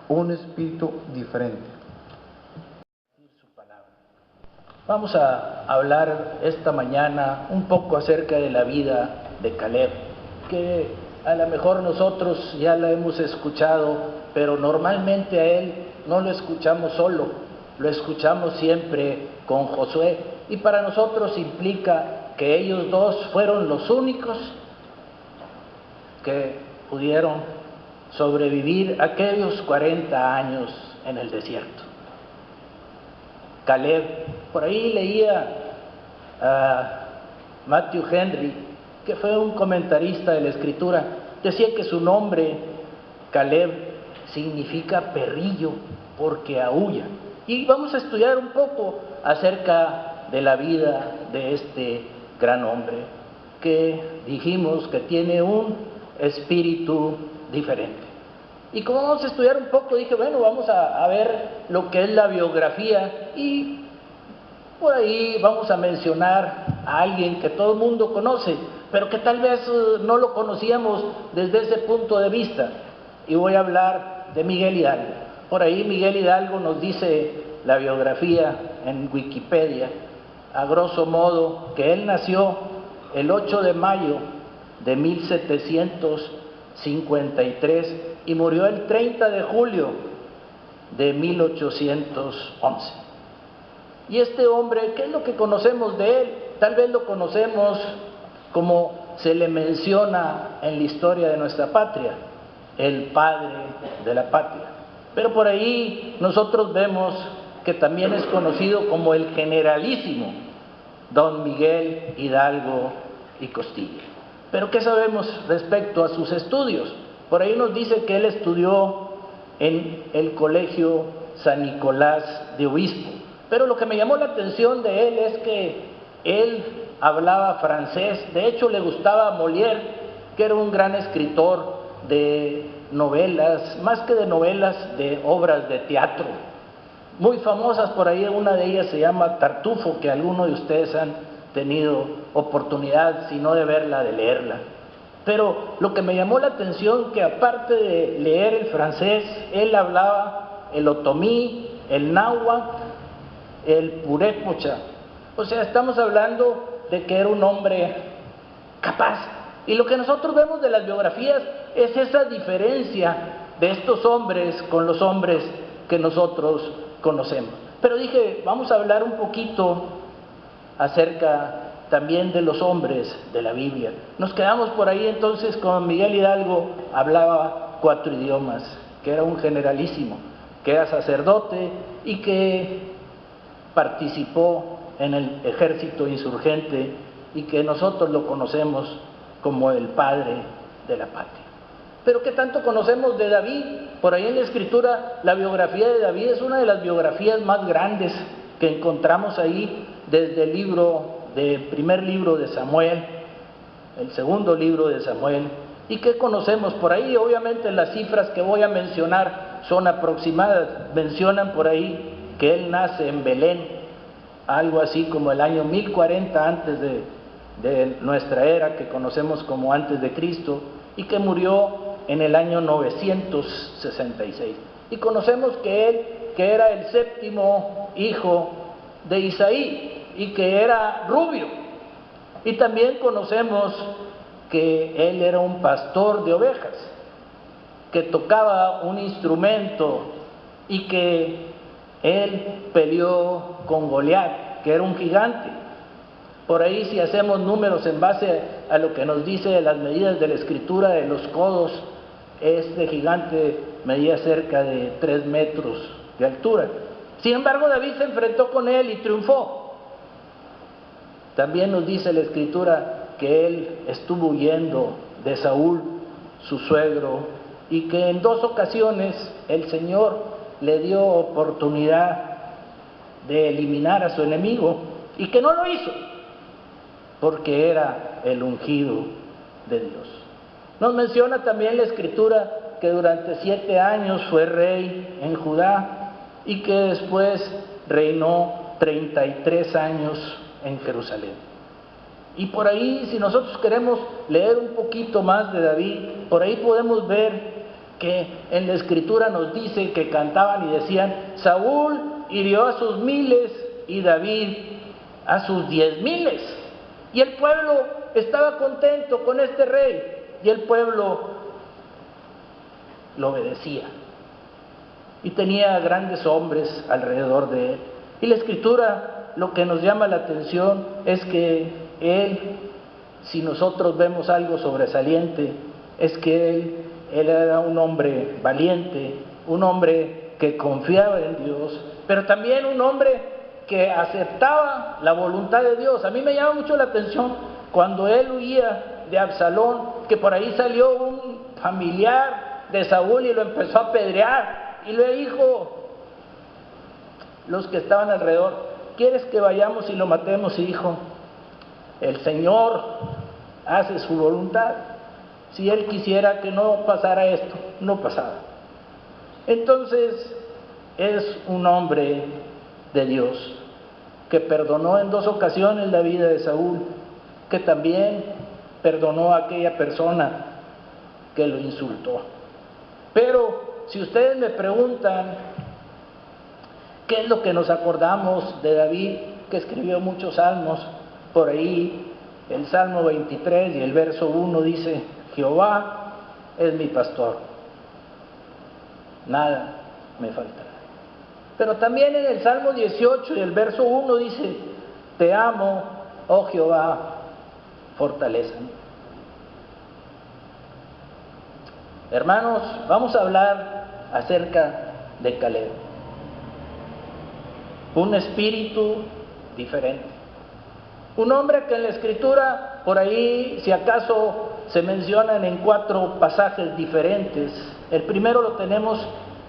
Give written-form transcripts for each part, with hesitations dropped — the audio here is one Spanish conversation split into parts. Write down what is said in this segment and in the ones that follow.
un espíritu diferente. Vamos a hablar esta mañana un poco acerca de la vida de Caleb, que a lo mejor nosotros ya la hemos escuchado, pero normalmente a él no lo escuchamos solo, lo escuchamos siempre con Josué, y para nosotros implica que ellos dos fueron los únicos que pudieron sobrevivir aquellos 40 años en el desierto. Caleb, por ahí leía a Matthew Henry, que fue un comentarista de la Escritura, decía que su nombre, Caleb, significa perrillo porque aúlla. Y vamos a estudiar un poco acerca de la vida de este gran hombre, que dijimos que tiene un espíritu diferente. Y como vamos a estudiar un poco, dije, bueno, vamos a ver lo que es la biografía y por ahí vamos a mencionar a alguien que todo el mundo conoce, pero que tal vez no lo conocíamos desde ese punto de vista. Y voy a hablar de Miguel Hidalgo. Por ahí Miguel Hidalgo nos dice la biografía en Wikipedia, a grosso modo, que él nació el 8 de mayo de 1753 y murió el 30 de julio de 1811. Y este hombre, ¿qué es lo que conocemos de él? Tal vez lo conocemos como se le menciona en la historia de nuestra patria, el padre de la patria. Pero por ahí nosotros vemos que también es conocido como el generalísimo don Miguel Hidalgo y Costilla. Pero ¿qué sabemos respecto a sus estudios? Por ahí nos dice que él estudió en el Colegio San Nicolás de Obispo. Pero lo que me llamó la atención de él es que él hablaba francés. De hecho, le gustaba Molière, que era un gran escritor de novelas, más que de novelas, de obras de teatro. Muy famosas por ahí, una de ellas se llama Tartufo, que algunos de ustedes han tenido oportunidad, si no de verla, de leerla. Pero lo que me llamó la atención, que aparte de leer el francés, él hablaba el otomí, el náhuatl, el purépecha. O sea, estamos hablando de que era un hombre capaz. Y lo que nosotros vemos de las biografías es esa diferencia de estos hombres con los hombres que nosotros conocemos. Pero dije, vamos a hablar un poquito acerca también de los hombres de la Biblia. Nos quedamos por ahí entonces con Miguel Hidalgo, hablaba 4 idiomas, que era un generalísimo, que era sacerdote y que participó en el ejército insurgente y que nosotros lo conocemos como el padre de la patria. Pero ¿qué tanto conocemos de David? Por ahí en la Escritura, la biografía de David es una de las biografías más grandes que encontramos ahí, desde el primer libro de Samuel, el segundo libro de Samuel. ¿Y qué conocemos por ahí? Obviamente las cifras que voy a mencionar son aproximadas. Mencionan por ahí que él nace en Belén, algo así como el año 1040 antes de nuestra era, que conocemos como antes de Cristo, y que murió en el año 966. Y conocemos que él, que era el 7º hijo de Isaí y que era rubio. Y también conocemos que él era un pastor de ovejas, que tocaba un instrumento y que él peleó con Goliat, que era un gigante. Por ahí, si hacemos números en base a lo que nos dice las medidas de la Escritura de los codos, este gigante medía cerca de 3 metros de altura. Sin embargo, David se enfrentó con él y triunfó. También nos dice la Escritura que él estuvo huyendo de Saúl, su suegro, y que en 2 ocasiones el Señor le dio oportunidad de eliminar a su enemigo y que no lo hizo, porque era el ungido de Dios. Nos menciona también la Escritura que durante 7 años fue rey en Judá y que después reinó 33 años en Jerusalén. Y por ahí, si nosotros queremos leer un poquito más de David, por ahí podemos ver que en la Escritura nos dice que cantaban y decían: Saúl hirió a sus 1000 y David a sus 10,000. Y el pueblo estaba contento con este rey, y el pueblo lo obedecía. Y tenía grandes hombres alrededor de él. Y la Escritura, lo que nos llama la atención es que él, si nosotros vemos algo sobresaliente, es que él era un hombre valiente, un hombre que confiaba en Dios, pero también un hombre que aceptaba la voluntad de Dios. A mí me llama mucho la atención cuando él huía de Absalón, que por ahí salió un familiar de Saúl y lo empezó a apedrear, y le dijo los que estaban alrededor: ¿quieres que vayamos y lo matemos? Y dijo: el Señor hace su voluntad. Si Él quisiera que no pasara esto, no pasaba. Entonces es un hombre de Dios que perdonó en 2 ocasiones la vida de Saúl, que también perdonó a aquella persona que lo insultó. Pero si ustedes me preguntan qué es lo que nos acordamos de David, que escribió muchos salmos, por ahí el Salmo 23 y el verso 1 dice: Jehová es mi pastor, nada me faltará. Pero también en el Salmo 18 y el verso 1 dice: te amo, oh Jehová, fortalézame. Hermanos, vamos a hablar acerca de Caleb. Un espíritu diferente. Un hombre que en la Escritura, por ahí, si acaso se mencionan en 4 pasajes diferentes. El primero lo tenemos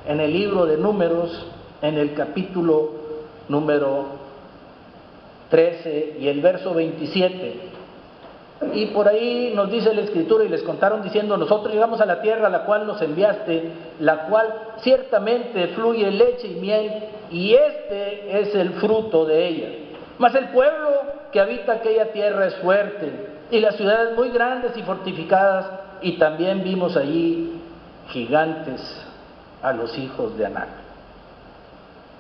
en el libro de Números, en el capítulo número 13 y el verso 27. Y por ahí nos dice la Escritura: y les contaron diciendo: nosotros llegamos a la tierra a la cual nos enviaste, la cual ciertamente fluye leche y miel, y este es el fruto de ella. Mas el pueblo que habita aquella tierra es fuerte, y las ciudades muy grandes y fortificadas, y también vimos allí gigantes, a los hijos de Anac.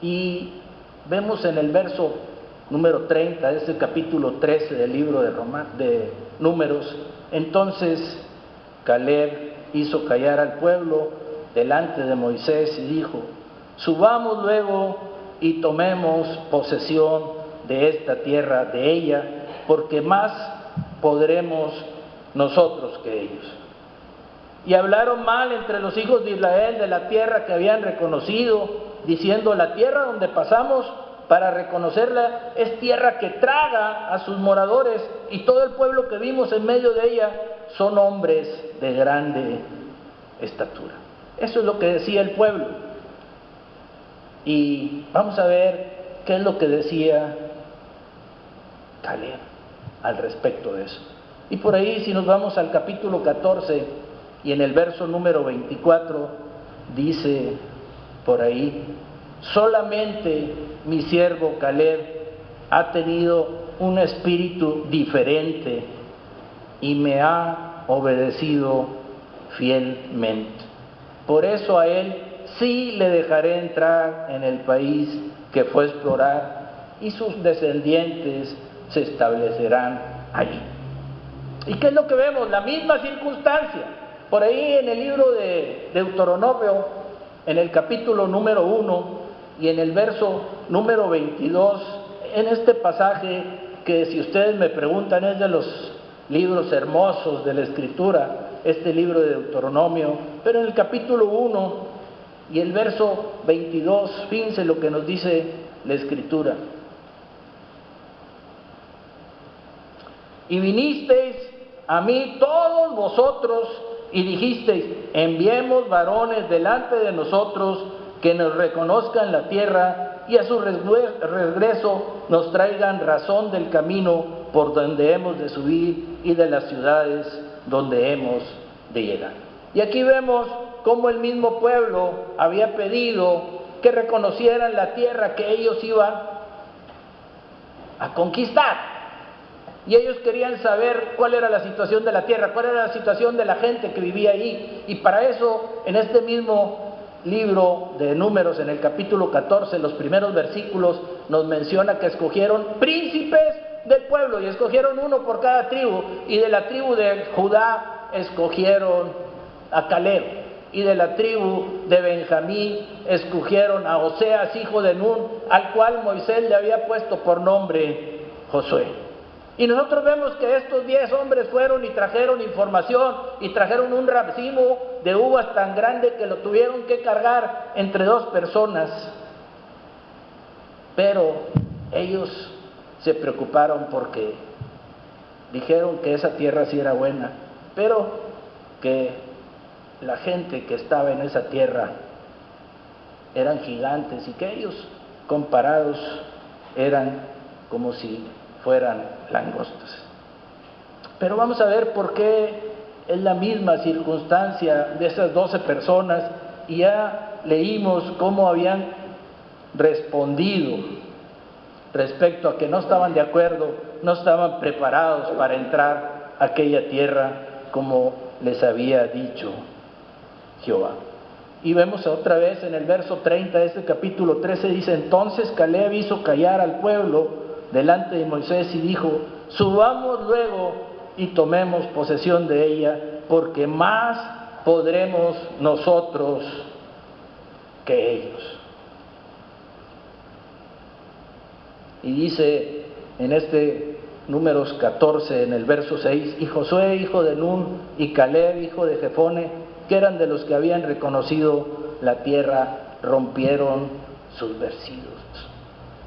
Y vemos en el verso número 30 de este capítulo 13 del libro de Números: entonces Caleb hizo callar al pueblo delante de Moisés y dijo: subamos luego y tomemos posesión de esta tierra, de ella, porque más podremos nosotros que ellos. Y hablaron mal entre los hijos de Israel de la tierra que habían reconocido, diciendo: la tierra donde pasamos para reconocerla es tierra que traga a sus moradores, y todo el pueblo que vimos en medio de ella son hombres de grande estatura. Eso es lo que decía el pueblo. Y vamos a ver qué es lo que decía Caleb al respecto de eso. Y por ahí, si nos vamos al capítulo 14 y en el verso número 24, dice por ahí: solamente mi siervo Caleb ha tenido un espíritu diferente y me ha obedecido fielmente. Por eso a él sí le dejaré entrar en el país que fue a explorar, y sus descendientes se establecerán allí. ¿Y qué es lo que vemos? La misma circunstancia. Por ahí en el libro de Deuteronomio, en el capítulo número 1 y en el verso número 22, en este pasaje que, si ustedes me preguntan, es de los libros hermosos de la Escritura, este libro de Deuteronomio, pero en el capítulo 1 y el verso 22, fíjense lo que nos dice la Escritura: y vinisteis a mí todos vosotros y dijisteis: enviemos varones delante de nosotros que nos reconozcan la tierra, y a su regreso nos traigan razón del camino por donde hemos de subir y de las ciudades donde hemos de llegar. Y aquí vemos cómo el mismo pueblo había pedido que reconocieran la tierra que ellos iban a conquistar. y ellos querían saber cuál era la situación de la tierra, cuál era la situación de la gente que vivía ahí. Y para eso, en este mismo libro de Números, en el capítulo 14, los primeros versículos, nos menciona que escogieron príncipes del pueblo, y escogieron uno por cada tribu, y de la tribu de Judá escogieron a Caleb, y de la tribu de Benjamín escogieron a Oseas, hijo de Nun, al cual Moisés le había puesto por nombre Josué. Y nosotros vemos que estos 10 hombres fueron y trajeron información, y trajeron un racimo de uvas tan grande que lo tuvieron que cargar entre 2 personas. Pero ellos se preocuparon porque dijeron que esa tierra sí era buena, pero que la gente que estaba en esa tierra eran gigantes, y que ellos comparados eran como si fueran langostas. Pero vamos a ver por qué es la misma circunstancia de esas 12 personas, y ya leímos cómo habían respondido respecto a que no estaban de acuerdo, no estaban preparados para entrar a aquella tierra como les había dicho Jehová. Y vemos otra vez en el verso 30 de este capítulo 13, dice: entonces Caleb hizo callar al pueblo delante de Moisés y dijo: subamos luego y tomemos posesión de ella, porque más podremos nosotros que ellos. Y dice en este Números 14, en el verso 6, y Josué, hijo de Nun, y Caleb, hijo de Jefone, que eran de los que habían reconocido la tierra, rompieron sus vestidos.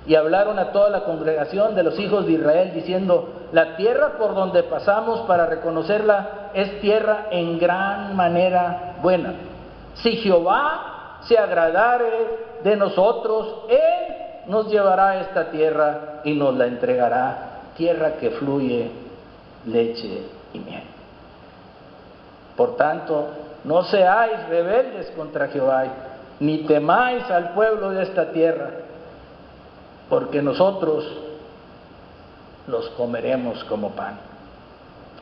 Y hablaron a toda la congregación de los hijos de Israel, diciendo: la tierra por donde pasamos para reconocerla es tierra en gran manera buena. Si Jehová se agradare de nosotros, Él nos llevará a esta tierra y nos la entregará, tierra que fluye leche y miel. Por tanto, no seáis rebeldes contra Jehová, ni temáis al pueblo de esta tierra, porque nosotros los comeremos como pan.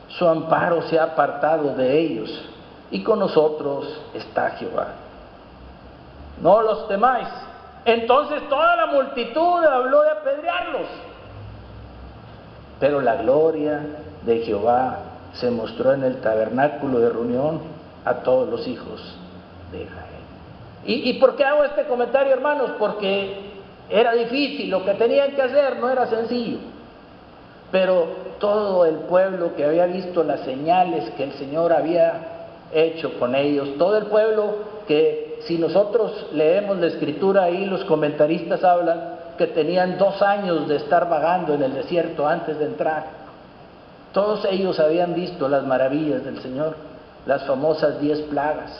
Su amparo se ha apartado de ellos, y con nosotros está Jehová. No los temáis. Entonces toda la multitud habló de apedrearlos. Pero la gloria de Jehová se mostró en el tabernáculo de reunión a todos los hijos de Israel. ¿Y por qué hago este comentario, hermanos? Porque era difícil, lo que tenían que hacer no era sencillo. Pero todo el pueblo que había visto las señales que el Señor había hecho con ellos, todo el pueblo que, si nosotros leemos la escritura, ahí los comentaristas hablan que tenían 2 años de estar vagando en el desierto antes de entrar. Todos ellos habían visto las maravillas del Señor, las famosas 10 plagas,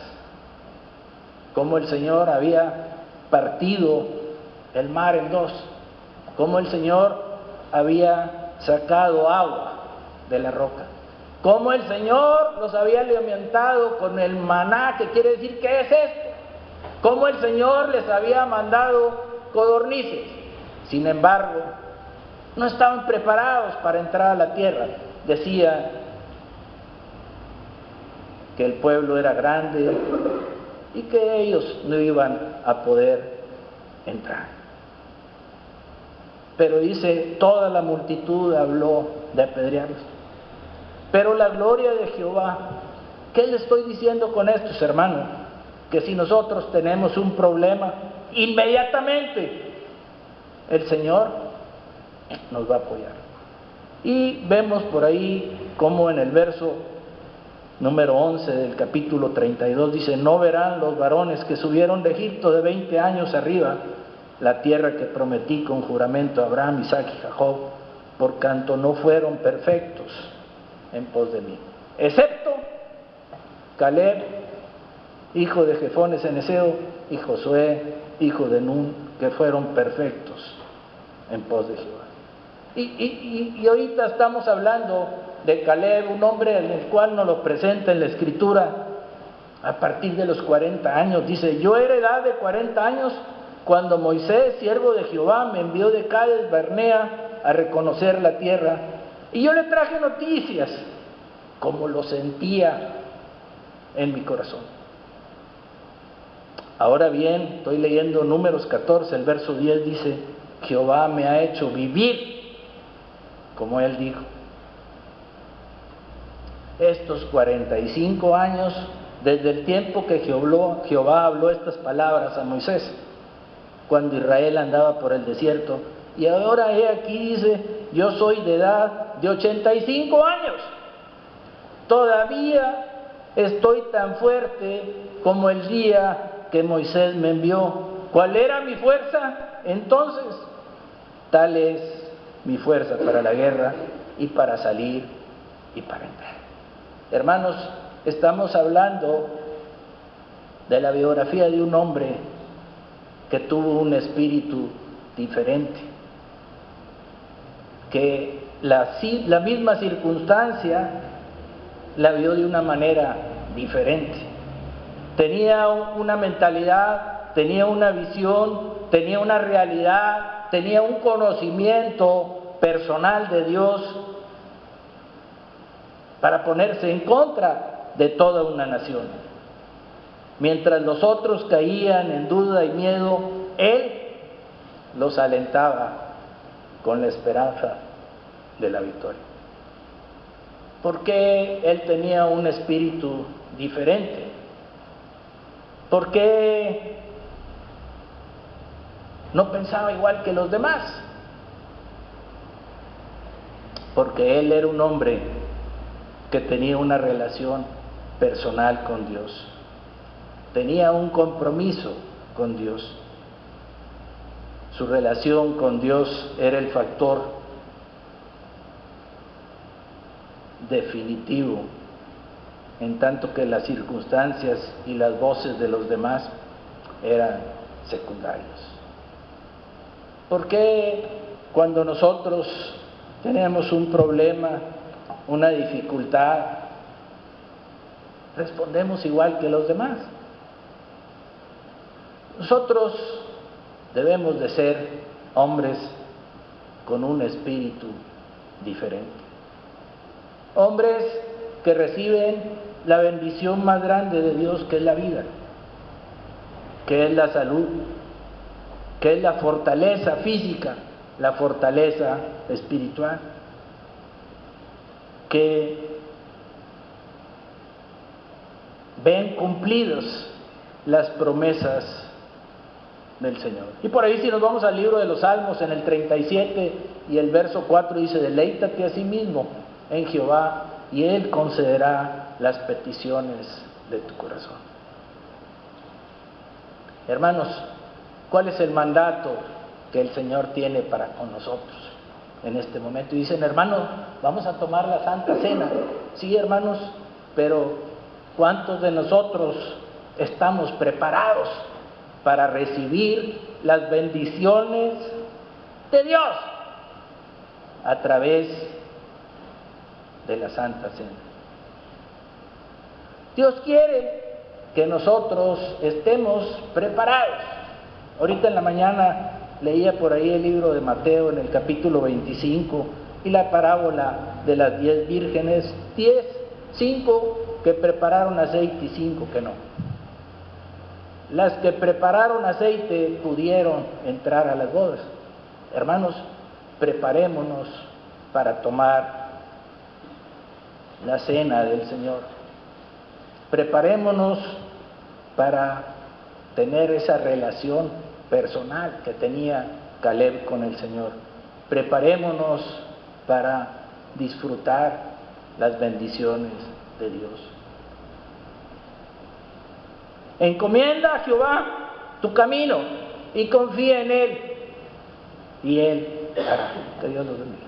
cómo el Señor había partido el mar en 2, cómo el Señor había sacado agua de la roca, cómo el Señor los había alimentado con el maná, que quiere decir, ¿qué es esto? Cómo el Señor les había mandado codornices. Sin embargo, no estaban preparados para entrar a la tierra. Decía que el pueblo era grande y que ellos no iban a poder entrar. Pero dice, toda la multitud habló de apedrearlos. Pero la gloria de Jehová, ¿qué le estoy diciendo con esto, hermanos? Que si nosotros tenemos un problema, inmediatamente el Señor nos va a apoyar. Y vemos por ahí como en el verso número 11 del capítulo 32 dice: no verán los varones que subieron de Egipto de 20 años arriba la tierra que prometí con juramento a Abraham, Isaac y Jacob, por cuanto no fueron perfectos en pos de mí, excepto Caleb, hijo de Jefone cenezeo, y Josué, hijo de Nun, que fueron perfectos en pos de Jehová. Y ahorita estamos hablando de Caleb, un hombre en el cual nos lo presenta en la Escritura a partir de los 40 años. Dice: yo era edad de 40 años cuando Moisés, siervo de Jehová, me envió de Cades Barnea a reconocer la tierra, Y yo le traje noticias, como lo sentía en mi corazón. Ahora bien, estoy leyendo Números 14, el verso 10 dice: Jehová me ha hecho vivir, como él dijo. Estos 45 años, desde el tiempo que Jehová habló estas palabras a Moisés, cuando Israel andaba por el desierto, y ahora he aquí, dice, yo soy de edad de 85 años, todavía estoy tan fuerte como el día que Moisés me envió. ¿Cuál era mi fuerza entonces? Tal es mi fuerza para la guerra y para salir y para entrar. Hermanos, estamos hablando de la biografía de un hombre que tuvo un espíritu diferente, que la misma circunstancia la vio de una manera diferente. Tenía una mentalidad, tenía una visión, tenía una realidad, tenía un conocimiento personal de Dios para ponerse en contra de toda una nación. Mientras los otros caían en duda y miedo, él los alentaba con la esperanza de la victoria. Porque él tenía un espíritu diferente. Porque no pensaba igual que los demás. Porque él era un hombre que tenía una relación personal con Dios. Tenía un compromiso con Dios. Su relación con Dios era el factor definitivo, en tanto que las circunstancias y las voces de los demás eran secundarios. ¿Por qué cuando nosotros tenemos un problema, una dificultad, respondemos igual que los demás? Nosotros debemos de ser hombres con un espíritu diferente. Hombres que reciben la bendición más grande de Dios, que es la vida, que es la salud, que es la fortaleza física, la fortaleza espiritual, que ven cumplidas las promesas del Señor. Y por ahí, si nos vamos al libro de los Salmos, en el 37 y el verso 4 dice: deleítate a sí mismo en Jehová y Él concederá las peticiones de tu corazón. Hermanos, ¿cuál es el mandato que el Señor tiene para con nosotros en este momento? Y dicen: hermanos, vamos a tomar la Santa Cena. Sí, hermanos, pero ¿cuántos de nosotros estamos preparados para recibir las bendiciones de Dios a través de la Santa Cena? Dios quiere que nosotros estemos preparados. Ahorita en la mañana leía por ahí el libro de Mateo en el capítulo 25 y la parábola de las 10 vírgenes, 5 que prepararon aceite y 5 que no. Las que prepararon aceite pudieron entrar a las bodas. Hermanos, preparémonos para tomar la cena del Señor. Preparémonos para tener esa relación personal que tenía Caleb con el Señor. Preparémonos para disfrutar las bendiciones de Dios. Encomienda a Jehová tu camino y confía en Él, y Él hará. Que Dios los bendiga.